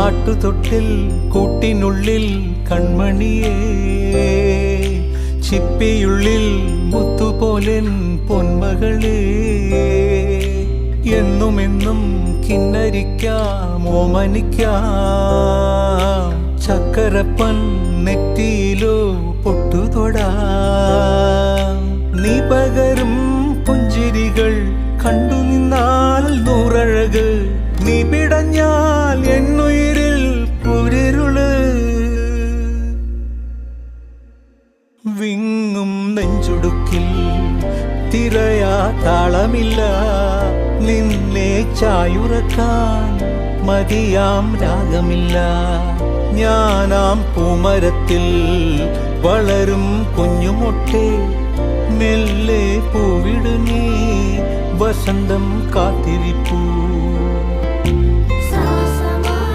ആട്ടുതൊട്ടിൽ കൂട്ടിനുള്ളിൽ കൺമണിയേ, ചിപ്പിയുള്ളിൽ മുത്തുപോലെൻ പൊന്മകളേ. എന്നുമെന്നും കിന്നരിക്കാം ഓമനിക്കാം, ചക്കരപ്പൻ നെറ്റിയിലോ പൊട്ടുതൊടാം. നീ പകരും പുഞ്ചിരികൾ കണ്ടു നിന്നാൽ നൂറഴക്, നീ പിടഞ്ഞാൽ എന്നുയിരിൽ കുരിരുള്. വിങ്ങും നെഞ്ചുടുക്കിൽ തിരയാ താളമില്ല, നിന്നെ ചായുറക്കാൻ മതിയാം രാഗമില്ല. ഞാനാം പൂമരത്തിൽ വളരും കുഞ്ഞുമൊട്ടെ, മെല്ലെ പൂവിടു നീ വസന്തം കാത്തിരിപ്പൂ.